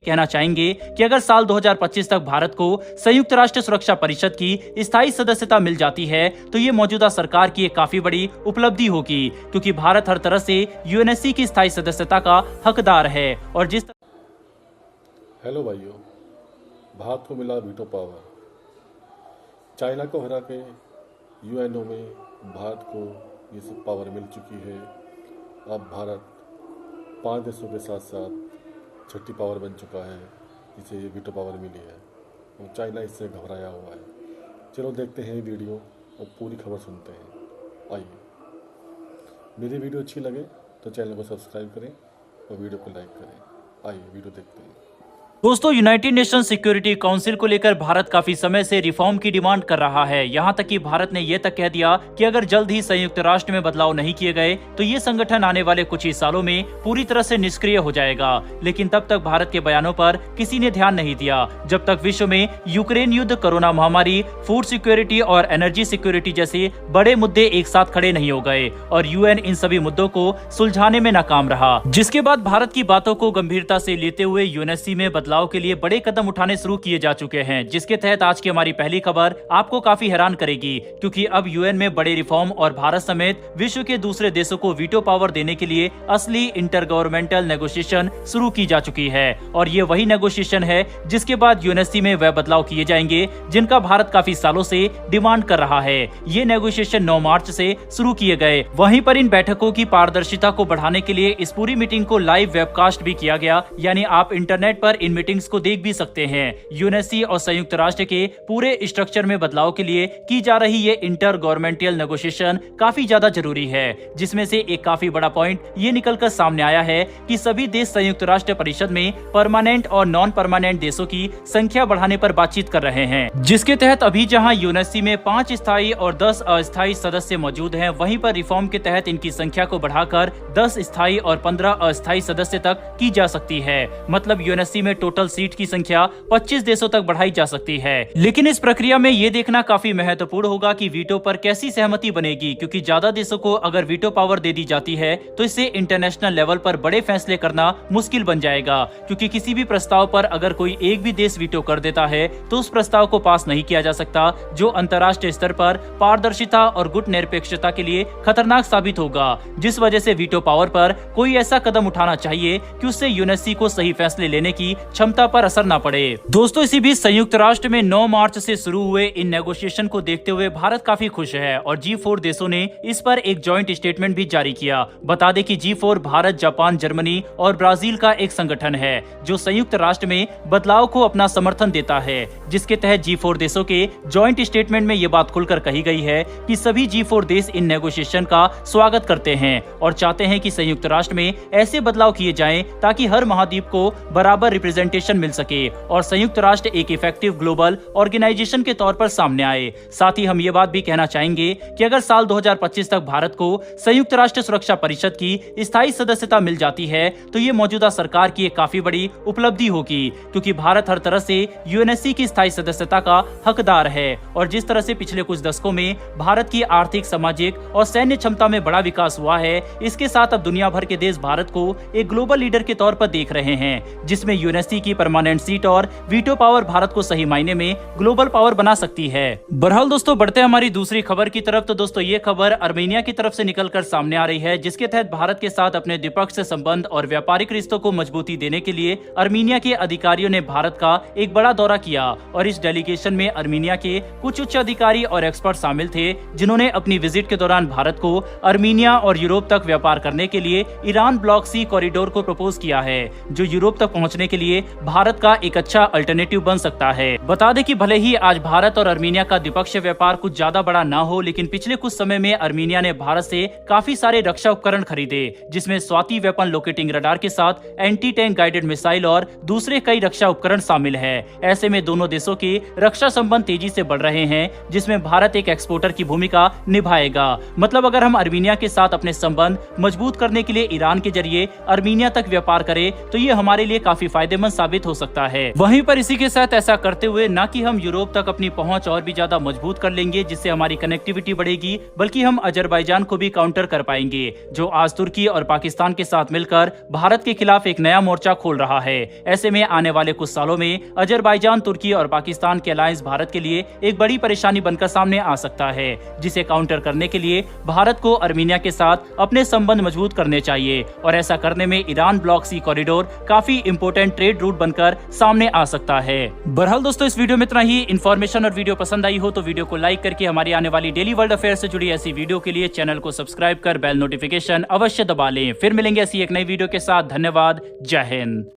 कहना चाहेंगे कि अगर साल 2025 तक भारत को संयुक्त राष्ट्र सुरक्षा परिषद की स्थायी सदस्यता मिल जाती है तो ये मौजूदा सरकार की एक काफी बड़ी उपलब्धि होगी, क्योंकि भारत हर तरह से यूएनएससी की स्थायी सदस्यता का हकदार है। और जिस हेलो भाइयों, भारत को मिला वीटो पावर। चाइना को हरा के यूएनओ में भारत को ये सब पावर मिल चुकी है। अब भारत 5 देशों के साथ साथ छठी पावर बन चुका है जिसे ये वीटो पावर मिली है, और चाइना इससे घबराया हुआ है। चलो देखते हैं वीडियो और पूरी खबर सुनते हैं। आइए, मेरी वीडियो अच्छी लगे तो चैनल को सब्सक्राइब करें और वीडियो को लाइक करें। आइए वीडियो देखते हैं। दोस्तों, यूनाइटेड नेशन सिक्योरिटी काउंसिल को लेकर भारत काफी समय से रिफॉर्म की डिमांड कर रहा है। यहां तक कि भारत ने यह तक कह दिया कि अगर जल्द ही संयुक्त राष्ट्र में बदलाव नहीं किए गए तो ये संगठन आने वाले कुछ ही सालों में पूरी तरह से निष्क्रिय हो जाएगा। लेकिन तब तक भारत के बयानों पर किसी ने ध्यान नहीं दिया, जब तक विश्व में यूक्रेन युद्ध, कोरोना महामारी, फूड सिक्योरिटी और एनर्जी सिक्योरिटी जैसे बड़े मुद्दे एक साथ खड़े नहीं हो गए और यूएन इन सभी मुद्दों को सुलझाने में नाकाम रहा। जिसके बाद भारत की बातों को गंभीरता से लेते हुए यूएनएससी में बदलाव के लिए बड़े कदम उठाने शुरू किए जा चुके हैं, जिसके तहत आज की हमारी पहली खबर आपको काफी हैरान करेगी, क्योंकि अब यूएन में बड़े रिफॉर्म और भारत समेत विश्व के दूसरे देशों को वीटो पावर देने के लिए असली इंटर गवर्नमेंटल नेगोशिएशन शुरू की जा चुकी है। और ये वही नेगोशिएशन है जिसके बाद यूएनएससी में वह बदलाव किए जाएंगे जिनका भारत काफी सालों से डिमांड कर रहा है। ये नेगोशिएशन 9 मार्च से शुरू किए गए। वहीं पर इन बैठकों की पारदर्शिता को बढ़ाने के लिए इस पूरी मीटिंग को लाइव वेबकास्ट भी किया गया, यानी आप इंटरनेट पर इन मीटिंग्स को देख भी सकते हैं। यूएनएससी और संयुक्त राष्ट्र के पूरे स्ट्रक्चर में बदलाव के लिए की जा रही ये इंटर गवर्नमेंटल नेगोशिएशन काफी ज्यादा जरूरी है, जिसमें से एक काफी बड़ा पॉइंट ये निकलकर सामने आया है कि सभी देश संयुक्त राष्ट्र परिषद में परमानेंट और नॉन परमानेंट देशों की संख्या बढ़ाने पर बातचीत कर रहे हैं, जिसके तहत अभी जहां यूएनएससी में 5 स्थायी और 10 अस्थायी सदस्य मौजूद हैं, वहीं पर रिफॉर्म के तहत इनकी संख्या को बढ़ाकर 10 स्थायी और 15 अस्थायी सदस्य तक की जा सकती है। मतलब यूएनएससी में टोटल सीट की संख्या 25 देशों तक बढ़ाई जा सकती है। लेकिन इस प्रक्रिया में ये देखना काफी महत्वपूर्ण होगा कि वीटो पर कैसी सहमति बनेगी, क्योंकि ज्यादा देशों को अगर वीटो पावर दे दी जाती है तो इससे इंटरनेशनल लेवल पर बड़े फैसले करना मुश्किल बन जाएगा, क्योंकि किसी भी प्रस्ताव पर अगर कोई एक भी देश वीटो कर देता है तो उस प्रस्ताव को पास नहीं किया जा सकता, जो अंतर्राष्ट्रीय स्तर पर पारदर्शिता और गुट निरपेक्षता के लिए खतरनाक साबित होगा। जिस वजह से वीटो पावर पर कोई ऐसा कदम उठाना चाहिए कि उससे यूएनएससी को सही फैसले लेने की क्षमता पर असर न पड़े। दोस्तों, इसी बीच संयुक्त राष्ट्र में 9 मार्च से शुरू हुए इन नेगोशिएशन को देखते हुए भारत काफी खुश है और G4 देशों ने इस पर एक जॉइंट स्टेटमेंट भी जारी किया। बता दें कि G4 भारत, जापान, जर्मनी और ब्राजील का एक संगठन है जो संयुक्त राष्ट्र में बदलाव को अपना समर्थन देता है, जिसके तहत G4 देशों के जॉइंट स्टेटमेंट में ये बात खुलकर कही गई है कि सभी G4 देश इन नेगोशिएशन का स्वागत करते हैं और चाहते हैं कि संयुक्त राष्ट्र में ऐसे बदलाव किए जाएं ताकि हर महाद्वीप को बराबर रिप्रेजेंटेशन मिल सके और संयुक्त राष्ट्र एक इफेक्टिव ग्लोबल ऑर्गेनाइजेशन के तौर पर सामने आए। साथ ही हम ये बात भी कहना चाहेंगे कि अगर साल 2025 तक भारत को संयुक्त राष्ट्र सुरक्षा परिषद की स्थायी सदस्यता मिल जाती है तो ये मौजूदा सरकार की एक काफी बड़ी उपलब्धि होगी, क्योंकि भारत हर तरह से यूएनएससी की स्थायी सदस्यता का हकदार है। और जिस तरह से पिछले कुछ दशकों में भारत की आर्थिक, सामाजिक और सैन्य क्षमता में बड़ा विकास हुआ है, इसके साथ अब दुनिया भर के देश भारत को एक ग्लोबल लीडर के तौर पर देख रहे हैं, जिसमें यूएनएससी की परमानेंट सीट और वीटो पावर भारत को सही मायने में ग्लोबल पावर बना सकती है। बहरहाल दोस्तों, बढ़ते हैं हमारी दूसरी खबर की तरफ। तो दोस्तों, ये खबर अर्मेनिया की तरफ से निकलकर सामने आ रही है, जिसके तहत भारत के साथ अपने द्विपक्षीय संबंध और व्यापारिक रिश्तों को मजबूती देने के लिए अर्मेनिया के अधिकारियों ने भारत का एक बड़ा दौरा किया और इस डेलीगेशन में अर्मेनिया के कुछ उच्च अधिकारी और एक्सपर्ट शामिल थे, जिन्होंने अपनी विजिट के दौरान भारत को अर्मेनिया और यूरोप तक व्यापार करने के लिए ईरान ब्लॉक सी कॉरिडोर को प्रपोज किया है, जो यूरोप तक पहुंचने के लिए भारत का एक अच्छा अल्टरनेटिव बन सकता है। बता दें कि भले ही आज भारत और अर्मेनिया का द्विपक्षीय व्यापार कुछ ज्यादा बड़ा ना हो, लेकिन पिछले कुछ समय में अर्मेनिया ने भारत से काफी सारे रक्षा उपकरण खरीदे, जिसमें स्वाति वेपन लोकेटिंग रडार के साथ एंटी टैंक गाइडेड मिसाइल और दूसरे कई रक्षा उपकरण शामिल है। ऐसे में दोनों देशों के रक्षा संबंध तेजी से बढ़ रहे हैं, जिसमें भारत एक एक्सपोर्टर की भूमिका निभाएगा। मतलब अगर हम अर्मेनिया के साथ अपने संबंध मजबूत करने के लिए ईरान के जरिए अर्मेनिया तक व्यापार करें तो ये हमारे लिए काफी फायदेमंद साबित हो सकता है। वहीं पर इसी के साथ ऐसा करते हुए न कि हम यूरोप तक अपनी पहुंच और भी ज्यादा मजबूत कर लेंगे जिससे हमारी कनेक्टिविटी बढ़ेगी, बल्कि हम अजरबैजान को भी काउंटर कर पाएंगे, जो आज तुर्की और पाकिस्तान के साथ मिलकर भारत के खिलाफ एक नया मोर्चा खोल रहा है। ऐसे में आने वाले कुछ सालों में अजरबैजान, तुर्की और पाकिस्तान के अलायंस भारत के लिए एक बड़ी परेशानी बनकर सामने आ सकता है, जिसे काउंटर करने के लिए भारत को आर्मीनिया के साथ अपने संबंध मजबूत करने चाहिए और ऐसा करने में ईरान ब्लॉक सी कॉरिडोर काफी इंपोर्टेंट ट्रेड रूट बनकर सामने आ सकता है। बहरहाल दोस्तों, इस वीडियो में इतना ही। इन्फॉर्मेशन और वीडियो पसंद आई हो तो वीडियो को लाइक करके हमारी आने वाली डेली वर्ल्ड अफेयर से जुड़ी ऐसी वीडियो के लिए चैनल को सब्सक्राइब कर बेल नोटिफिकेशन अवश्य दबा लें। फिर मिलेंगे ऐसी एक नई वीडियो के साथ। धन्यवाद। जय हिंद।